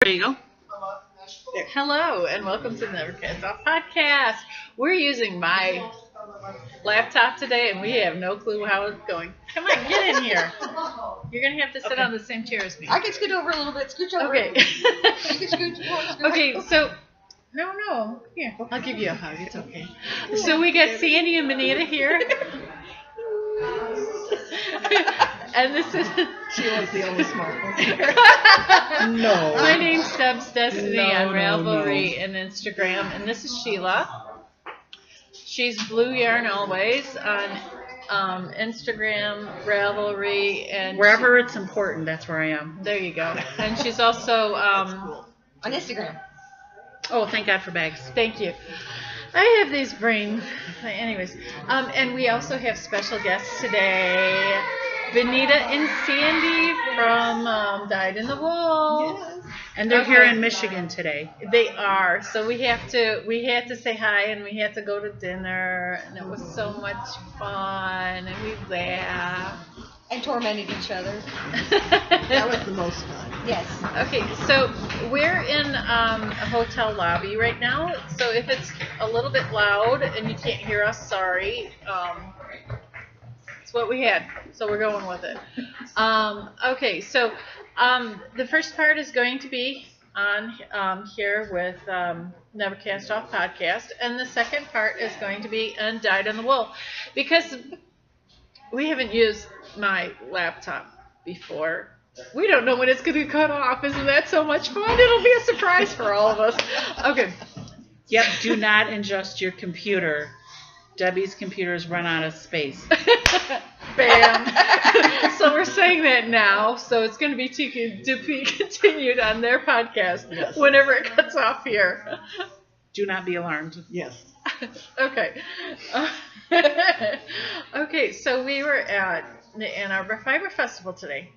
There you go. Hello, and welcome to the Never Cast Off podcast. We're using my laptop today, and we have no clue how it's going. Come on, get in here. You're going to have to sit on the same chair as me. I can scoot over a little bit. Scooch over. Okay. You can scoot. Okay, so... No. Here, I'll give you a hug. It's okay. So we got Sandy and Benita here. And this is... She was the only smart one. No. My name's Deb's Destiny on Ravelry and Instagram, and this is Sheila. She's Blue Yarn Always on Instagram, Ravelry, and wherever it's important, that's where I am. there you go. And she's also On Instagram. Oh, thank God for bags. thank you. I have these brain. Anyways, and we also have special guests today. Benita and Sandy from Dyed in the Wool. Yes. And they're here in Michigan today. They are. So we had to say hi, and we had to go to dinner, and it was so much fun, and we laughed. And tormented each other. That was the most fun. Yes. Okay, so we're in a hotel lobby right now. So if it's a little bit loud and you can't hear us, sorry. It's what we had, so we're going with it. Okay, so the first part is going to be on here with Never Cast Off podcast, and the second part is going to be on Dyed in the Wool, because we haven't used my laptop before. We don't know when it's going to cut off. Isn't that so much fun? It'll be a surprise for all of us. Okay. Yep, do not ingest your computer. Debbie's computers run out of space. Bam. So we're saying that now. So it's going to be to be continued on their podcast whenever it cuts off here. Do not be alarmed. Yes. Okay. Okay, so we were at the Ann Arbor Fiber Festival today.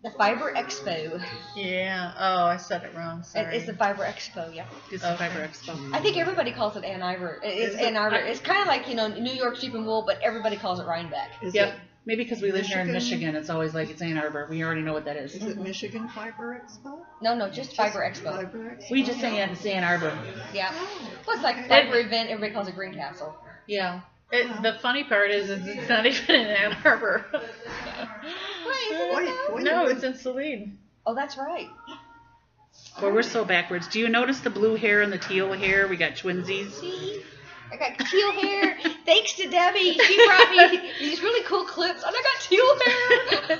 The Fiber Expo. Yeah. Oh, I said it wrong. Sorry. It's the Fiber Expo, yeah. It's the Fiber Expo. I think everybody calls it Ann Arbor. It's Ann Arbor. It's kind of like, New York Sheep and Wool, but everybody calls it Rhinebeck. Is Yep. it, Maybe because we live here in Michigan, it's always like it's Ann Arbor. We already know what that is. is it Michigan Fiber Expo? No, just Fiber Expo. Fiber Expo? We just say it's Ann Arbor. Yeah. Well, it's like a fiber event. Everybody calls it Greencastle. Yeah. The funny part is it's not even in Ann Arbor. Wait, No, it's in Saline. Oh, that's right. Well, we're so backwards. Do you notice the blue hair and the teal hair? We got twinsies. See? I got teal hair. Thanks to Debbie. She brought me these really cool clips, and I got teal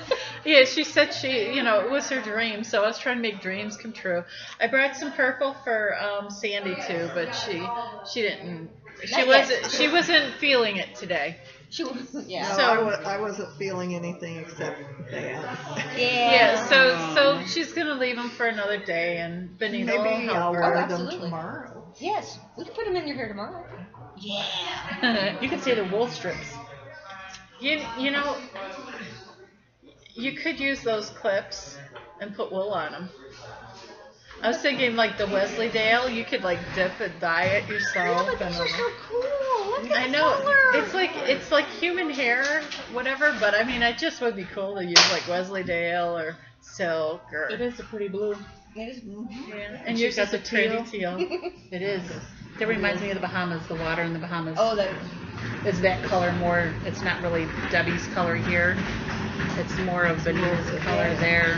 hair. Yeah, she said it was her dream, so I was trying to make dreams come true. I brought some purple for Sandy too, but she didn't. She wasn't feeling it today. Yeah. No, So- I wasn't feeling anything except bad. Yeah, so she's gonna leave them for another day, and Benita will Maybe help I'll her. wear them absolutely. tomorrow. Yes, we can put them in your hair tomorrow. Yeah. You could say they're wool strips. You could use those clips and put wool on them. I was thinking like the Wesley Dale, you could like dip and dye it yourself. But these are so cool. Look at I the know color. it's like human hair, whatever. But I mean, it just would be cool to use like Wesley Dale or silk or. It is a pretty blue. It is. Yeah, and She's yours got is a the pretty teal. teal. It is. That reminds me of the Bahamas, the water in the Bahamas. Oh, Is that color more, it's not really Debbie's color here. It's more of Benita's color there.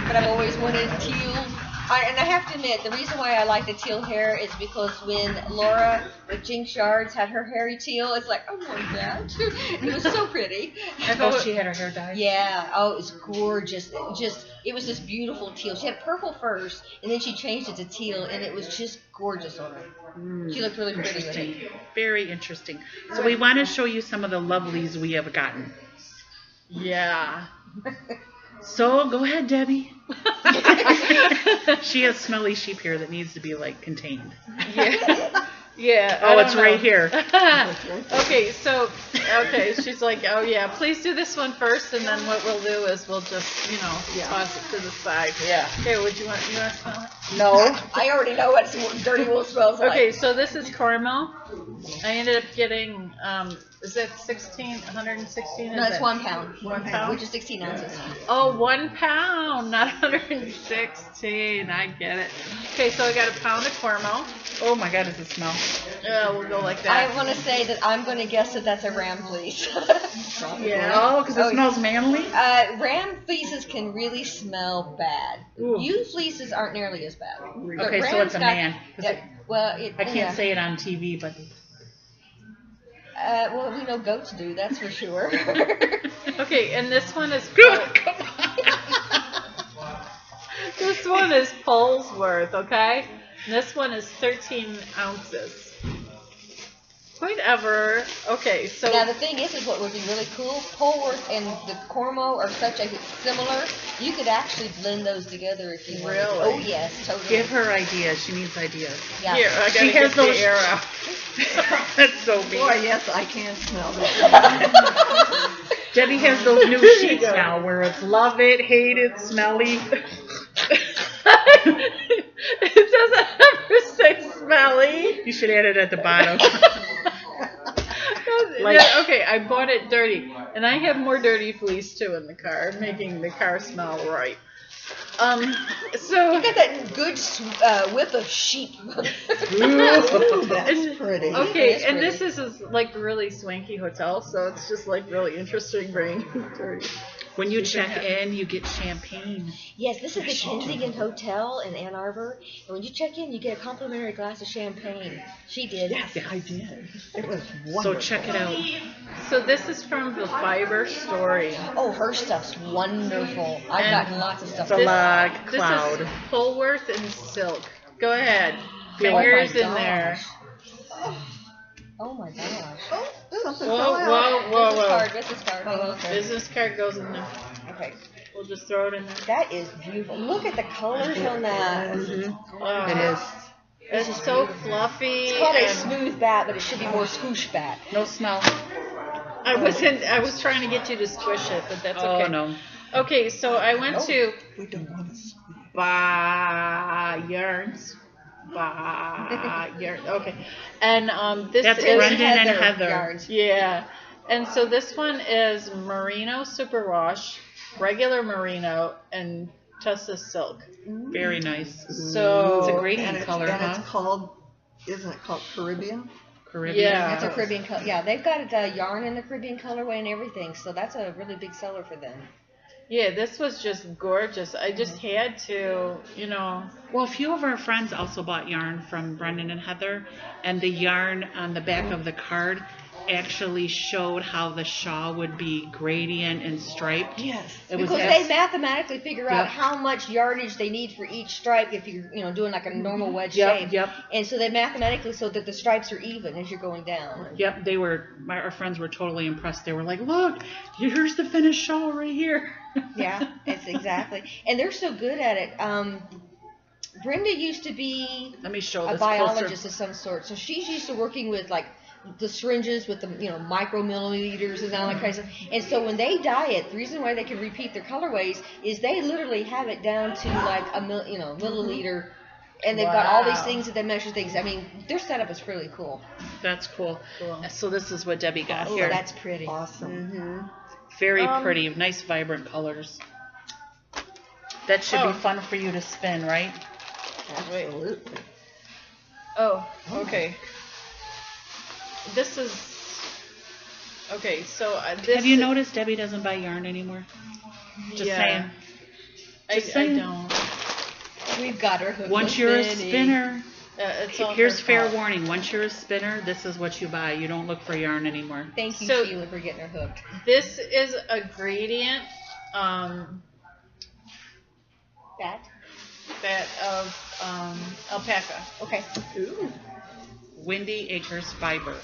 but I've always wanted teal. And I have to admit, the reason why I like the teal hair is because when Laura with Jinx Yards had her hairy teal, it's like, I want that. It was so pretty. Oh, she had her hair dyed? Yeah. Oh, it was gorgeous. It was this beautiful teal. She had purple first, and then she changed it to teal, and it was just gorgeous on her. She looked really pretty with it. Interesting. Very interesting. So we want to show you some of the lovelies we have gotten. Yeah. So go ahead, Debbie. She has smelly sheep hair that needs to be like contained. Yeah. Yeah. Oh, it's right here. Okay, she's like, oh yeah, please do this one first, and then what we'll do is we'll just, toss it to the side. Yeah. Okay, you want to smell it? No. I already know what dirty wool smells like. Okay, so this is caramel. I ended up getting is that 116? No, it's 1 pound. 1 pound? Which is 16 ounces. Oh, 1 pound, not 116. I get it. Okay, so I got a pound of Cormo. Oh my God, does it smell? Yeah, we'll go like that. I want to say that I'm going to guess that that's a ram fleece. Yeah. Oh, because it smells manly? Ram fleeces can really smell bad. Ooh. Ewe fleeces aren't nearly as bad. But Okay, so ram's it's a got- man. 'Cause yeah, well, it, I can't yeah. say it on TV, but Well, we know goats do, that's for sure. Okay, and this one is come on. this one is Polesworth, okay? And this one is 13 ounces. Whatever. Okay, so Now the thing is what would be really cool. Polworth and the Cormo are such a similar. You could actually blend those together if you wanted. Really? Oh yes, totally. Give her ideas. She needs ideas. Yeah. here, I gotta She get has the those- air out. That's so mean. Boy, yes, I can smell that. Debbie has those new sheets now where it's love it, hate it, smelly. It doesn't ever say smelly. You should add it at the bottom. Like- Yeah, okay, I bought it dirty, and I have more dirty fleece too in the car, making the car smell right. So You got that good whip of sheep. Ooh, that's pretty. okay, That's and pretty. this is like a really swanky hotel, so it's just like really interesting bringing dirty. When you check in, you get champagne. Yes, this is the Kensington Hotel in Ann Arbor, and when you check in, you get a complimentary glass of champagne. She did. Yes, I did. It was wonderful. So check it out. So this is from the Fiber Story. Oh, her stuff's wonderful. I've And gotten lots of stuff. the This, log this cloud. is Polworth and silk. Go ahead. Oh my Fingers in there. gosh. Oh my gosh. Oh, something Whoa, fell out. whoa. Business card. Oh, okay. Business card goes in there. Okay. We'll just throw it in there. That is beautiful. Look at the colors on that. Oh, It is. It's so fluffy. It's called a and smooth bat, but it should be more swoosh bat. No smell. I was trying to get you to squish it, but that's Oh okay. no. Okay, so I went to We don't want to sweep. Yarns. Yarns. Okay. And this That's is Brendan and Heather. yarns. Yeah. And so this one is merino superwash, regular merino, and Tussa silk. Very nice. So It's a great And it's, color, and huh? it's called, isn't it called Caribbean? Caribbean. Yeah. That's a Caribbean color. Yeah, they've got yarn in the Caribbean colorway and everything, so that's a really big seller for them. Yeah, this was just gorgeous. I just had to, Well, a few of our friends also bought yarn from Brendan and Heather, and the yarn on the back of the card actually showed how the shawl would be gradient and striped. Yes. It was Because abs- they mathematically figure out Yep. how much yardage they need for each stripe if you're doing like a normal wedge Yep, shape. yep. And so they mathematically so that the stripes are even as you're going down. Yep, our friends were totally impressed. They were like, look, here's the finished shawl right here. Yeah, it's exactly. And they're so good at it. Brenda used to be Let me show a this biologist closer. of some sort, so she's used to working with like the syringes with the micromilliliters and all that kind of stuff. And so when they dye it, the reason why they can repeat their colorways is they literally have it down to like a milliliter, and they've got all these Wow. things that they measure things. I mean, their setup is really cool. That's cool. Cool. So this is what Debbie got Oh, here. that's pretty. Awesome. Mm-hmm. Very pretty, nice vibrant colors. That should Oh. be fun for you to spin, right? Absolutely. Oh, okay. This is okay. So this. Have you noticed Debbie doesn't buy yarn anymore? Just Yeah. saying. I Just saying. don't. We've got her hooked. Once on you're a spinning. spinner, It's all here's her fair fault. warning. Once you're a spinner, this is what you buy. You don't look for yarn anymore. Thank you, So- Sheila, for getting her hooked. This is a gradient that of alpaca. Okay. Ooh. Windy Acres Fiber.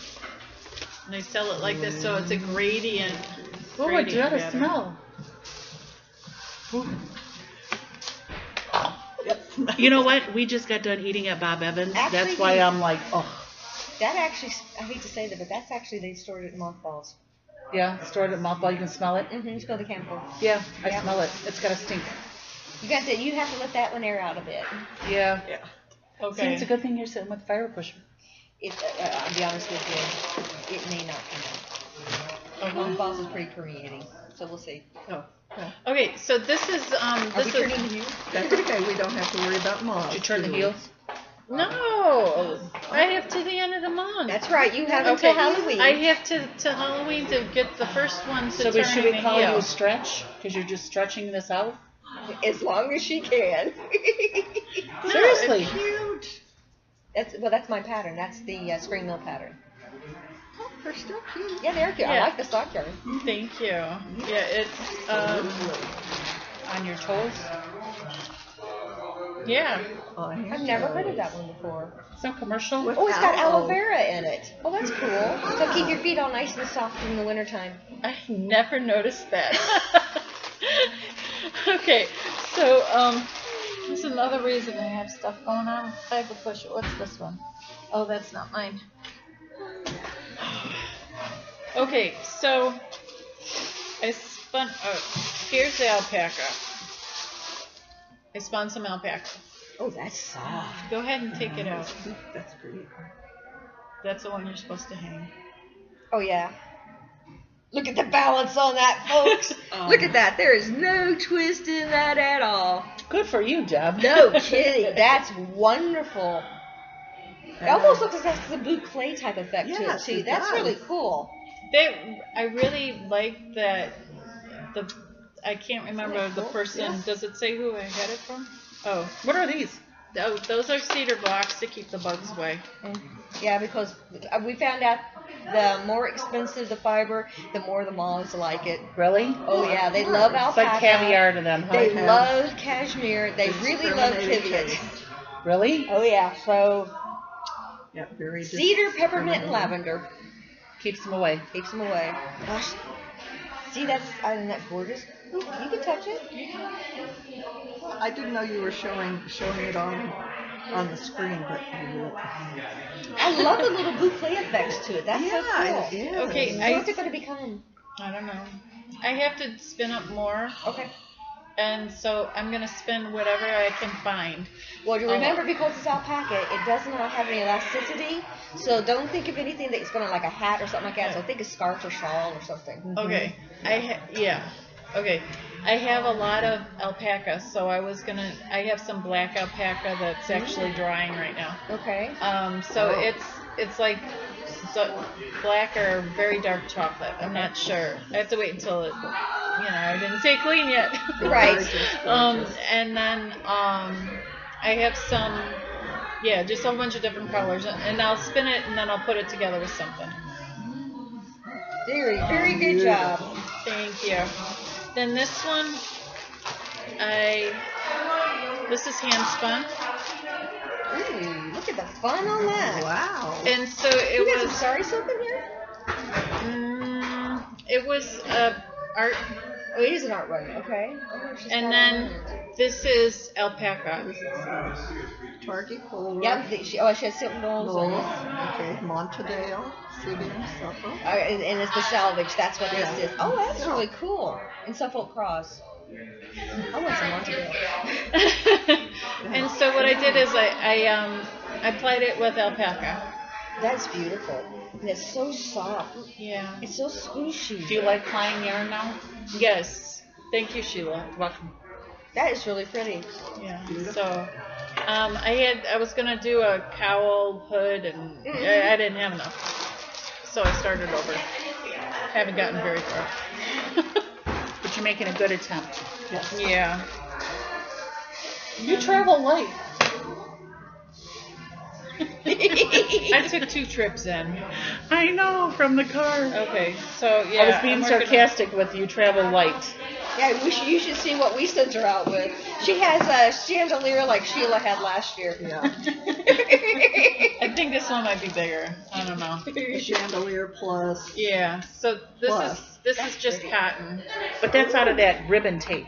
And I sell it like this, so it's a gradient. Oh, I gradient got a pattern. smell. It smells. You know what? We just got done eating at Bob Evans. Actually, That's why we- I'm like, oh. That actually, I hate to say that, but that's actually, they stored it in mothballs. Yeah, stored at mothball. You can smell it. Mm-hmm. Smell the camphor. Yeah, I Yeah. smell it. It's got a stink. You got to, you have to let that one air out a bit. Yeah. Yeah. See, Okay. it's a good thing you're sitting with the fire pusher. I'll be honest with you, it may not come out. Home Falls is pretty permeating, so we'll see. Oh. Okay, so this is Are we turning to you? That's okay. We don't have to worry about moths. Did you turn the do we? heels? No, I have to the end of the month. That's right. You have Okay, until Halloween. I have to Halloween to get the first one to So turn should we the call heel. you a stretch? Because you're just stretching this out? As long as she can. No, Seriously. it's cute. That's my pattern. That's the spring mill pattern. Oh, they're still cute. Yeah, they're cute. I Yeah. like the sock yarn. Thank you. Yeah, it's On your toes? yeah. Oh, I I've never heard of that one before. It's not commercial? With Oh, it's got aloe. aloe vera in it. Oh, that's cool. So keep your feet all nice and soft in the wintertime. I never noticed that. Okay, so there's another reason I have stuff going on. Fiber push. What's this one? Oh, that's not mine. Okay, so I spun. Here's the alpaca. I spun some alpaca. Oh, that's soft. Go ahead and take it out. That's pretty. That's the one you're supposed to hang. Oh, yeah. Look at the balance on that, folks. Look at that. There is no twist in that at all. Good for you, Deb. No kidding. That's wonderful. It almost looks like that's the boucle type effect to it, Yes, too. it That's does. really cool. I really like that. I can't remember the person. Yes. Does it say who I had it from? Oh, What are these? those are cedar blocks to keep the bugs away. Yeah, because we found out the more expensive the fiber, the more the moths like it. Really? Oh, yeah. They love It's alpaca. like caviar to them, huh? They have love cashmere. They really love discriminating pivots. taste. Really? Oh, yeah. So Yeah, very cedar, peppermint, and discriminating. lavender. Keeps them away. Keeps them away. Gosh. See, isn't that gorgeous? Ooh, you can touch it. I didn't know you were showing it on the screen, but I love the little boucle effects to it. That's so yeah, cool. it is. Okay, So what's it going to become? I don't know. I have to spin up more, Okay. and so I'm gonna spin whatever I can find. Well, you remember, because it's alpaca, it does not have any elasticity. So don't think of anything that's going to, like a hat or something like that. So think a scarf or shawl or something. Okay, yeah. Okay, I have a lot of alpaca, so I have some black alpaca that's actually drying right now. Okay. So it's like black or very dark chocolate. I'm not sure. I have to wait until it. I didn't say clean yet. Right. And then I have some, just a whole bunch of different colors, and I'll spin it and then I'll put it together with something. Very, very good job. Thank you. Then this one, this is hand spun, Ooh, look at the fun on that. Wow. and so You got it some was. sorry silk in here? It was art, Oh, it is an art run. Okay. Oh, she's and got then it on it. this is alpaca. This is Target Polar. Yep. She has silk rolls on Knowles. it. Okay, Montedale, Sibian, Suffolk. And it's the salvage. That's what Yeah. this is. Oh, that's really cool. In Suffolk Cross. I want some Montedale. And so what I did is I applied it with alpaca. That's beautiful. And it's so soft. Yeah. It's so squishy. Do you like flying yarn now? Yes. Thank you, Sheila. Welcome. That is really pretty. Yeah. So I was gonna do a cowl hood, and I didn't have enough, so I started over. Haven't gotten very far. But you're making a good attempt. Yes. Yeah. You travel light. I took 2 trips in. I know, from the car. Okay. So yeah. I was being I'm working- sarcastic with you travel light. Yeah, you should see what we sent her out with. She has a chandelier like Sheila had last year. Yeah. I think this one might be bigger. I don't know. Chandelier plus. Yeah. So this Plus. is just cotton. But that's out of that ribbon tape.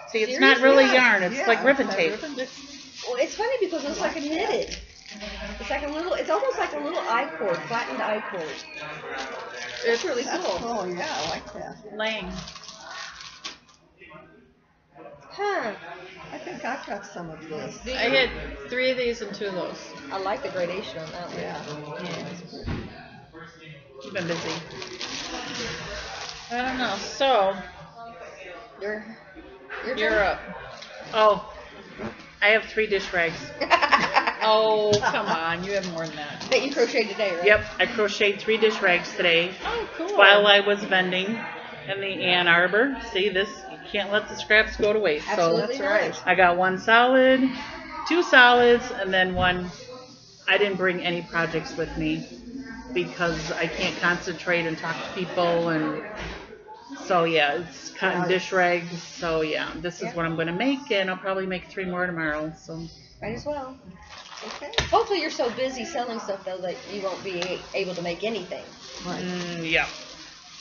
See, it's not really yarn. It's like ribbon tape. Well, it's funny because it's like a knitted. It's almost like a little I-cord, flattened I-cord. It's really cool. Oh yeah, I like that. Lang. Huh. I think I've got some of this. I had 3 of these and 2 of those. I like the gradation on that one. Yeah. You've been busy. I don't know. So, Your you're turn? up. Oh, I have 3 dish rags. Oh, come on. You have more than that. That you crocheted today, right? Yep, I crocheted 3 dish rags today Oh, cool. while I was vending in the Ann Arbor. See, this, you can't let the scraps go to waste. Absolutely So not. right. I got 1 solid, 2 solids, and then 1. I didn't bring any projects with me because I can't concentrate and talk to people, and so yeah, it's cotton dish rags. So yeah, this is Yep. what I'm going to make, and I'll probably make 3 more tomorrow. So Might as well. Okay. Hopefully you're so busy selling stuff, though, that you won't be able to make anything. Right.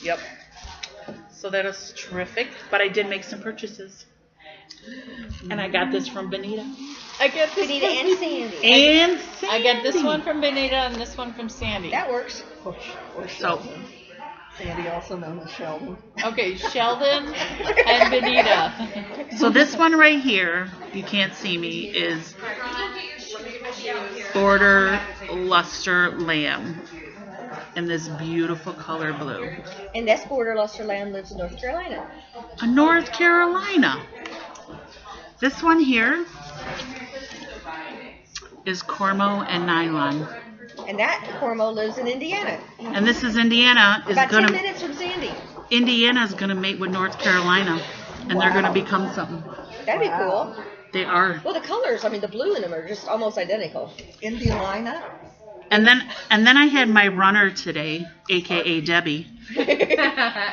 Yep. So that is terrific. But I did make some purchases, and I got this from Benita I get this. Benita and Sandy. and Sandy. I get this one from Benita and this one from Sandy. That works. Or So Sheldon. Sandy, also known as Sheldon. Okay, Sheldon and Benita. So this one right here, you can't see me, is Border Luster Lamb in this beautiful color blue. And that's Border Luster Lamb lives in North Carolina. North Carolina. This one here is Cormo and Nylon. And that Cormo lives in Indiana. And this is Indiana is About 10 gonna minutes from Sandy. Indiana's gonna mate with North Carolina, and they're gonna become something. That'd be cool. They are. Well, the colors, I mean, the blue in them are just almost identical. Indiana. And then I had my runner today, aka Debbie,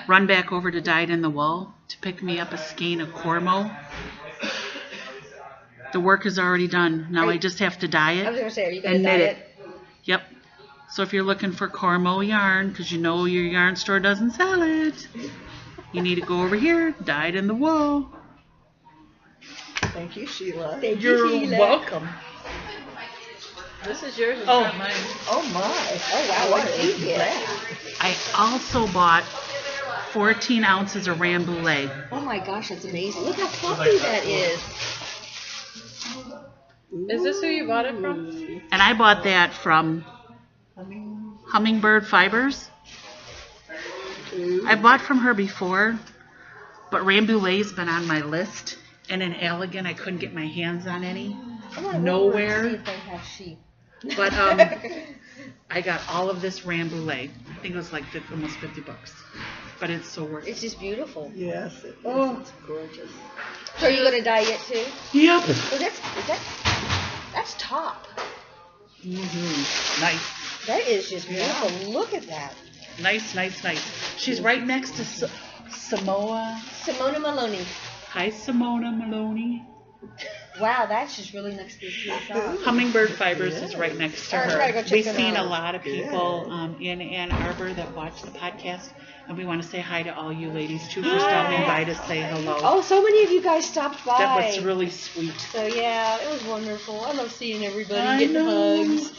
run back over to Dyed in the Wool to pick me up a skein of Cormo. The work is already done. Now I just have to dye I was it going to say, are you going and to dye knit it? it. Yep. So if you're looking for Cormo yarn, because you know your yarn store doesn't sell it, you need to go over here, Dyed in the Wool. Thank you, Sheila. Thank you, You're Sheila. welcome. This is yours, it's Oh. not mine. Oh my. Oh, wow, what did you get? I also bought 14 ounces of Rambouillet. Oh my gosh, that's amazing. Look how fluffy that is. Is this who you bought it from? And I bought that from Hummingbird Fibers. I bought from her before, but Rambouillet's been on my list. And in Allegan, I couldn't get my hands on any. I want to Nowhere. see if they have sheep. But I got all of this Rambouillet. I think it was like almost $50. But it's so worth it. It's just beautiful. Yes, it is. Oh. It's gorgeous. So are you going to dye it too? Yep. Oh, that's top. Nice. That is just beautiful. Look at that. Nice. She's right next to Samoa. Simona Maloney. Hi, Simona Maloney. Wow, that's just really next to the shop. Hummingbird Fibers is right next to All right, we her. gotta go check We've them seen out. a lot of people in Ann Arbor that watch the podcast, and we want to say hi to all you ladies too for stopping by to say hello. Oh, so many of you guys stopped by. That was really sweet. So yeah, it was wonderful. I love seeing everybody, I getting know. hugs.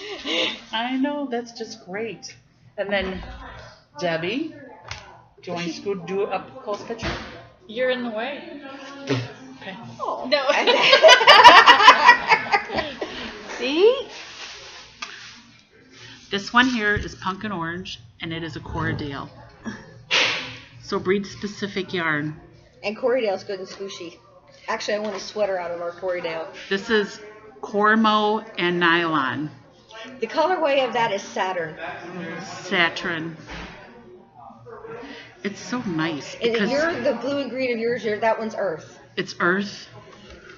I know, that's just great. And then Debbie, do you want to go do an up close picture? You're in the way. Okay. No. See? This one here is pumpkin orange, and it is a Corriedale. So breed specific yarn. And Corriedale's good and swooshy. Actually, I want a sweater out of our Corriedale. This is Cormo and Nylon. The colorway of that is Saturn. Saturn. It's so nice And because the blue and green of yours, that one's Earth. it's earth.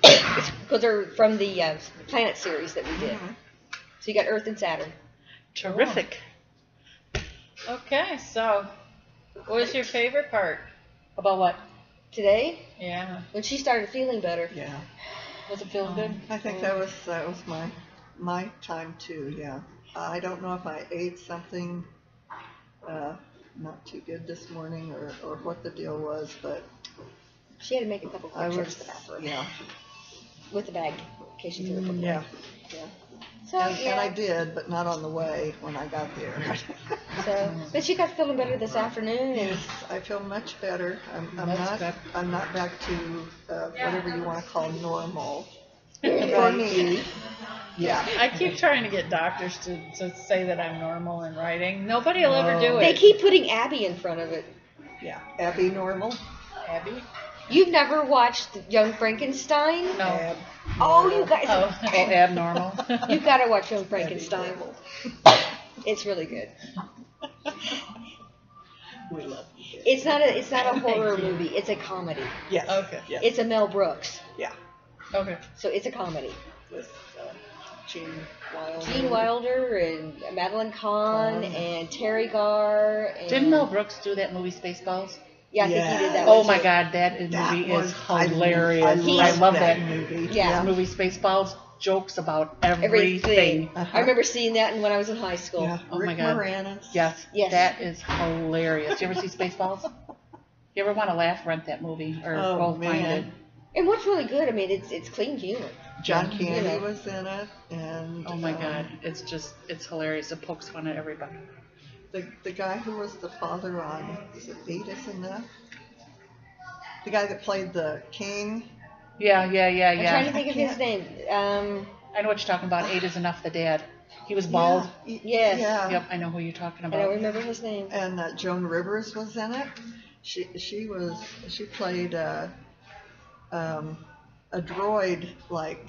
Because they're from the Planet series that we did. So you got Earth and Saturn. Terrific. Okay, so what was your favorite part? About what? Today, Yeah. when she started feeling better, Yeah. Was it feeling good? I think that was my time too. Yeah. I don't know if I ate something not too good this morning or what the deal was, but she had to make a couple I quick was trips to the bathroom yeah. with the bag in case she threw it. Yeah. Yeah. So And I did, but not on the way when I got there. But she got feeling better this afternoon. And Yes, I feel much better. That's good. I'm not back to whatever you want to call normal. For me, yeah. I keep trying to get doctors to say that I'm normal in writing. Nobody will ever do it. they keep putting Abby in front of it. Yeah. Abby normal. Abby? You've never watched Young Frankenstein? No. Oh, you guys, Oh. Abnormal. you've got to watch Young Frankenstein. It's really good. We love It's not a horror movie. It's a comedy. Yes. Okay. Yes. It's a Mel Brooks, Yeah. Okay. so it's a comedy. With Gene Wilder. Gene Wilder and Madeline Kahn and Terry Garr. And, Didn't Mel Brooks do that movie Spaceballs? Yeah, I think he did that Oh one my too. God, that That movie was- is hilarious. I I love that movie. Yeah. movie. Spaceballs, jokes about Everything. everything. Uh-huh. I remember seeing that when I was in high school. Yeah. Oh Rick my God. Moranis. Yes, Yes. that is hilarious. You ever see Spaceballs? You ever want to laugh? Rent that movie or Oh, go find man. it. And what's really good, I mean, it's clean humor. John You Candy know. was in it, and Oh my God, it's hilarious. It pokes fun at everybody. the guy who was the father on, is it 8 is Enough? The guy that played the king. Yeah. I'm trying to think of his can't- name. I know what you're talking about. 8 is Enough. The dad. He was bald. Yes. Yeah. Yep, I know who you're talking I don't about. remember his name. And Joan Rivers was in it. She played a droid like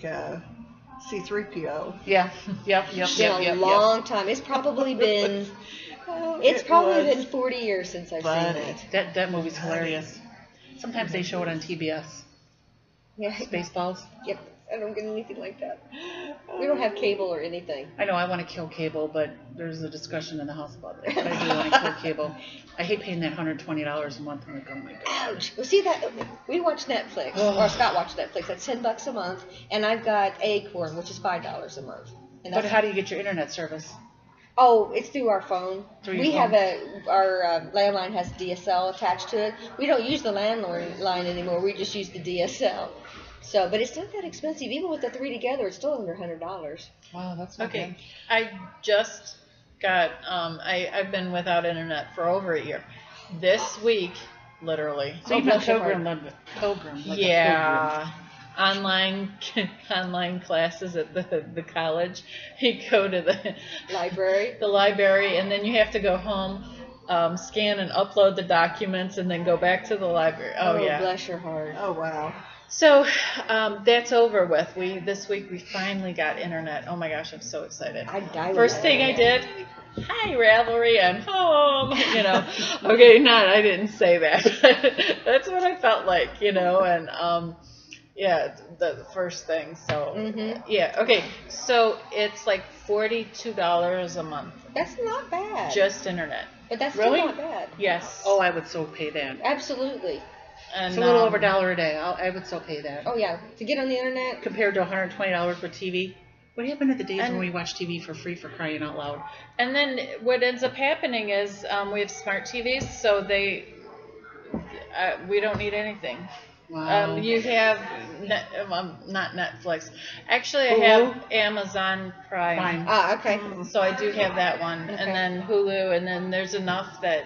C-3PO. Yeah. Yep. It's been a long time. It's probably been been 40 years since I've Funny. seen it. That movie's hilarious. Sometimes they show it on TBS. Yeah. Spaceballs. Yep. I don't get anything like that. We don't have cable or anything. I know I want to kill cable, but there's a discussion in the house about that. But I do want to kill cable. I hate paying that $120 a month. I'm like, oh my God. Ouch. Well, see that we watch Netflix, or Scott watched Netflix. That's $10 a month, and I've got Acorn, which is $5 a month. And But that's, how do you get your internet service? oh, it's through our phone. Through your We phone? have our landline has DSL attached to it. We don't use the landline anymore. We just use the DSL. So, but it's not that expensive. Even with the three together, it's still under $100. Wow, that's not Okay. bad. I just got, I've been without internet for over a year. This week, literally. So you've been pilgrim. Like a Yeah. Online classes at the college. You go to the library, and then you have to go home, scan and upload the documents, and then go back to the library. Oh yeah. Bless your heart. Oh wow. So that's over with. This week we finally got internet. Oh my gosh, I'm so excited. I'd die. First with thing that. I did, hi Ravelry, I'm home. Okay, I didn't say that. That's what I felt like, and yeah, the first thing. So yeah, okay. So it's like $42 a month, That's not bad. just internet. But that's Really? still not bad. Yes. Oh, I would so pay that. Absolutely. And, It's a little over $1 a day. I would still pay that. Oh yeah, to get on the internet. Compared to $120 for TV. What happened to the days And- when we watched TV for free, for crying out loud? And then what ends up happening is we have smart TVs, so we don't need anything. Wow. You have not Netflix. Actually, I have Amazon Prime. Fine. Ah, okay. So I do have that one, Okay. and then Hulu, and then there's enough that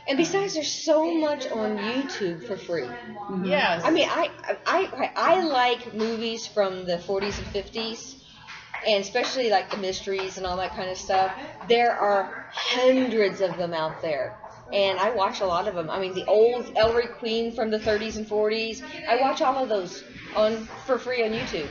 And besides, there's so much on YouTube for free. yes. I mean, I like movies from the 40s and 50s, and especially like the mysteries and all that kind of stuff. There are hundreds of them out there, and I watch a lot of them. I mean, the old Ellery Queen from the 30s and 40s. I watch all of those for free on YouTube.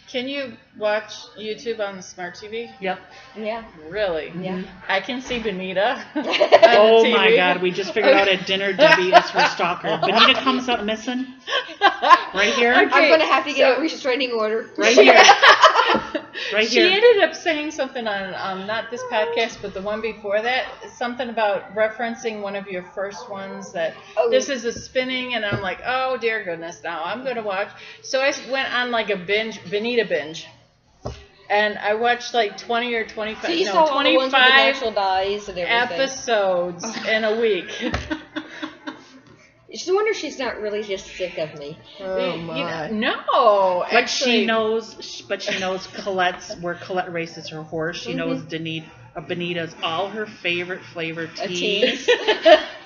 Can you watch YouTube on the smart TV? Yep. Yeah, Really? yeah. I can see Benita. on the Oh TV. my God, we just figured out at dinner Debbie is her stalker. Benita comes up missing. Right here. I'm gonna have to get a restraining order. Right here. Right She here. ended up saying something on not this podcast, but the one before that, something about referencing one of your first ones that this is a spinning, and I'm like, oh dear goodness, now I'm going to watch. So I went on like a Benita binge, and I watched like 20 or 25, So you no, saw all the ones with the 25 natural dyes and everything. episodes in a week. It's a wonder she's not really just sick of me. Oh my. No, But actually, she knows Colette's, where Colette races her horse. She knows Benita's all her favorite flavor teas.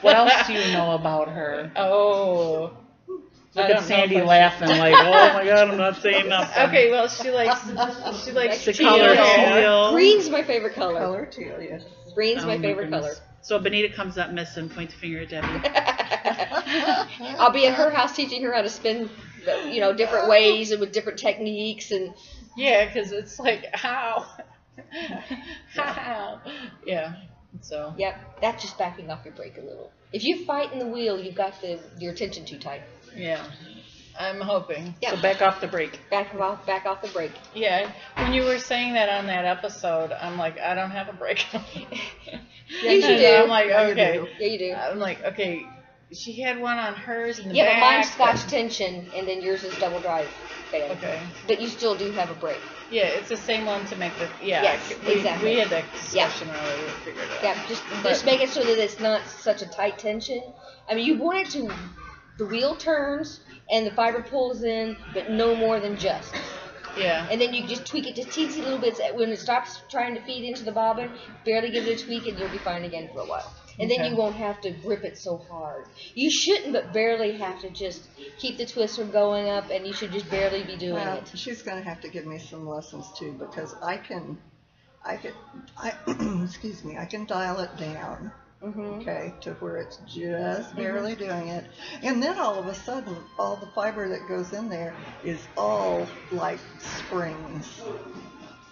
What else do you know about her? Oh. Look I don't at know Sandy if I laughing like, oh my God, I'm not saying nothing. Okay, well, she likes The teal. color teal. Green's my favorite color. Color teal, yes. Green's Oh my favorite goodness. color. So Benita comes up missing, points a finger at Debbie. I'll be at her house teaching her how to spin, different ways and with different techniques and. Yeah, because it's like, how? How? Yeah, so. Yep, that's just backing off your brake a little. If you fight in the wheel, you've got your tension too tight. Yeah, I'm hoping. Yeah. So back off the brake. Back off the brake. Yeah, when you were saying that on that episode, I'm like, I don't have a brake. Yes, you And do. I'm like, Yeah, you okay. do. Yeah, you do. I'm like, okay, she had one on hers in the Yeah, back. but mine's Scotch tension, and then yours is double drive. Okay. But you still do have a brake. Yeah, it's the same one to make the, yeah. Yes, exactly. We had that discussion earlier, we figured it out. Yeah, just make it so that it's not such a tight tension. I mean, you want it to, the wheel turns and the fiber pulls in, but no more than just. Yeah. And then you just tweak it just teensy little bits. When it stops trying to feed into the bobbin, barely give it a tweak and you'll be fine again for a while. And then Okay. you won't have to grip it so hard. You shouldn't, but barely have to just keep the twist from going up, and you should just barely be doing Well, it. she's going to have to give me some lessons too, because I excuse me, I can dial it down, okay, to where it's just barely doing it. And then all of a sudden, all the fiber that goes in there is all like springs.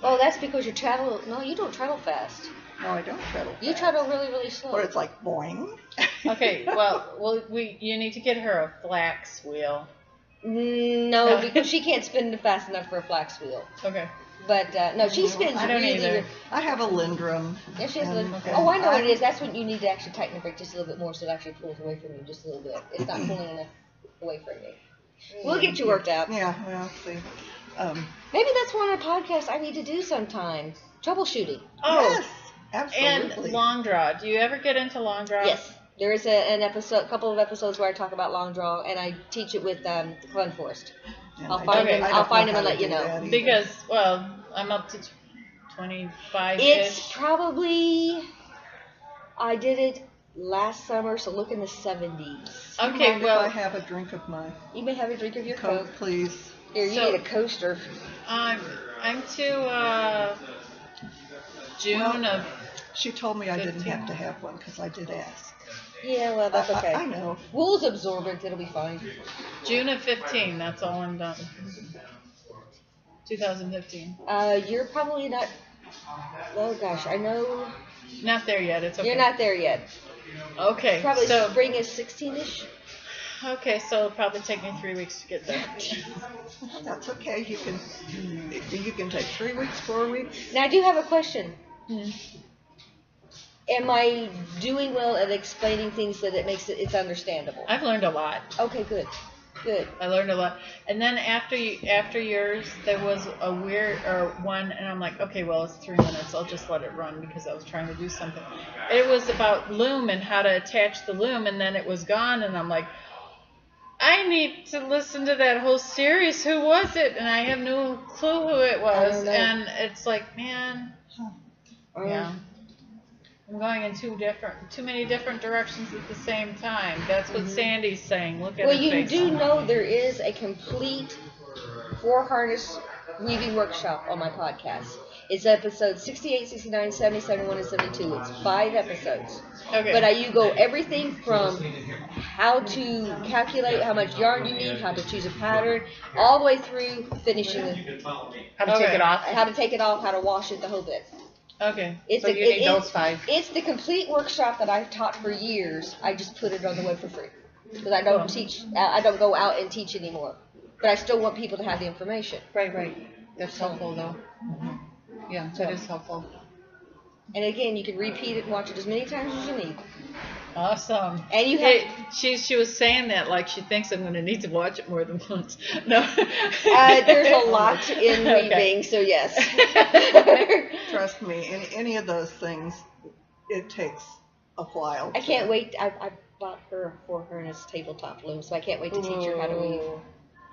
Oh, that's because you treadle. No, you don't treadle fast. No, I don't treadle. You fast. treadle really, really slow. Where it's like boing. Okay, well, you need to get her a flax wheel. No, because she can't spin fast enough for a flax wheel. Okay. But no, she spins I don't really. either. I have a Lindrum. Yeah, she has a and- Oh, I know what it is. That's when you need to actually tighten the brake just a little bit more, so it actually pulls away from you just a little bit. It's not pulling enough away from you. We'll get you worked out. Yeah, well, see. Maybe that's one of the podcasts I need to do sometime. Troubleshooting. Oh, Yes, absolutely. and long draw. Do you ever get into long draw? Yes. There is a couple of episodes where I talk about long draw, and I teach it with Glenn Forrest. And I'll I find don't- him. I I'll don't find know him and how let to you do know. that either. Because, well, I'm up to 25-ish. It's probably, I did it last summer, so look in the 70s. Okay, Mind well, if I have a drink of my You may have a drink of your Coke, Coke. please? Here, you So- need a coaster. I'm to June of. She told me I didn't 15. have to have one because I did ask. Yeah, well, that's okay. I know. Wool's absorbent. It'll be fine. June of 15. That's all I'm done. 2015. You're probably not. Oh gosh, I know Not there yet. It's okay. you're not there yet. Okay. Probably so spring is 16ish. okay, so it'll probably take me 3 weeks to get there. That's okay. You can take 3 weeks, 4 weeks. Now I do have a question. Am I doing well at explaining things so that it makes it's understandable? I've learned a lot. Okay, good. Good. I learned a lot. And then after yours, there was a weird one, and I'm like, okay, well, it's 3 minutes. I'll just let it run because I was trying to do something. It was about loom and how to attach the loom, and then it was gone, and I'm like, I need to listen to that whole series. Who was it? And I have no clue who it was. don't know. And it's like, man, yeah. I'm going in too many different directions at the same time. That's what Sandy's saying. Look at Well, her you face. do know there is a complete 4-harness weaving workshop on my podcast. It's episodes 68, 69, 70, 71, and 72. It's 5 episodes. Okay. But you go everything from how to calculate how much yarn you need, how to choose a pattern, all the way through finishing it. How to take it off. How to take it off, how to wash it, the whole bit. Okay. It's So you need those 5. It's the complete workshop that I've taught for years. I just put it on the web for free because I don't teach. I don't go out and teach anymore. But I still want people to have the information. Right. That's helpful, though. Yeah, that is helpful. And again, you can repeat it and watch it as many times as you need. Awesome. And you have. She was saying that like she thinks I'm going to need to watch it more than once. No. There's a lot in Okay. weaving, so yes. Trust me, any of those things, it takes a while. I can't wait. bought her a 4-harness tabletop loom, so I can't wait to teach her how to weave.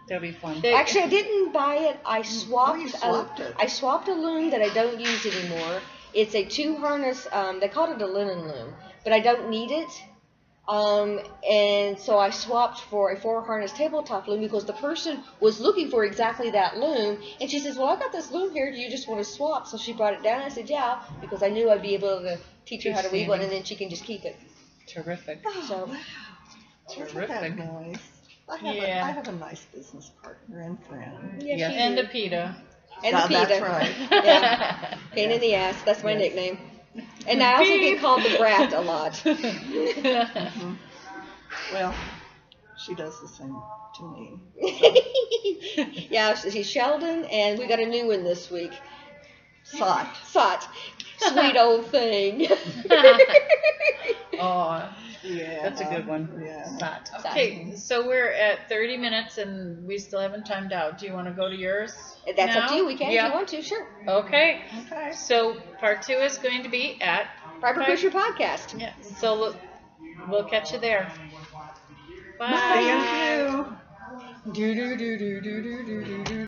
That'll be fun. Actually, I didn't buy it. I Oh, you swapped it. I swapped a loom that I don't use anymore. It's a 2-harness. They called it a linen loom, but I don't need it. And so I swapped for a 4-harness tabletop loom because the person was looking for exactly that loom. And she says, "Well, I got this loom here. Do you just want to swap?" So she brought it down. I said, "Yeah," because I knew I'd be able to teach her how to weave one, and then she can just keep it. Terrific. So. Isn't that nice? I have a nice business partner and friend. Yeah, Yes. she And did. a PETA. And Ah, the PETA. that's right. Yeah. Pain in the ass. That's my Yes. nickname. And I also get called the brat a lot. Mhm. Well, she does the same to me. Yeah, she's Sheldon, and we got a new one this week. Sot. Sot. Sweet old thing. Oh, Yeah. That's a good one. Yeah. Sot. okay. So we're at 30 minutes and we still haven't timed out. Do you want to go to yours? That's up to now? you. We can if Yeah. you want to. Sure. Okay. Okay. So part 2 is going to be at. Fiber Pusher Podcast. Yeah. So we'll catch you there. Bye. Thank you. Do do do do do do do do.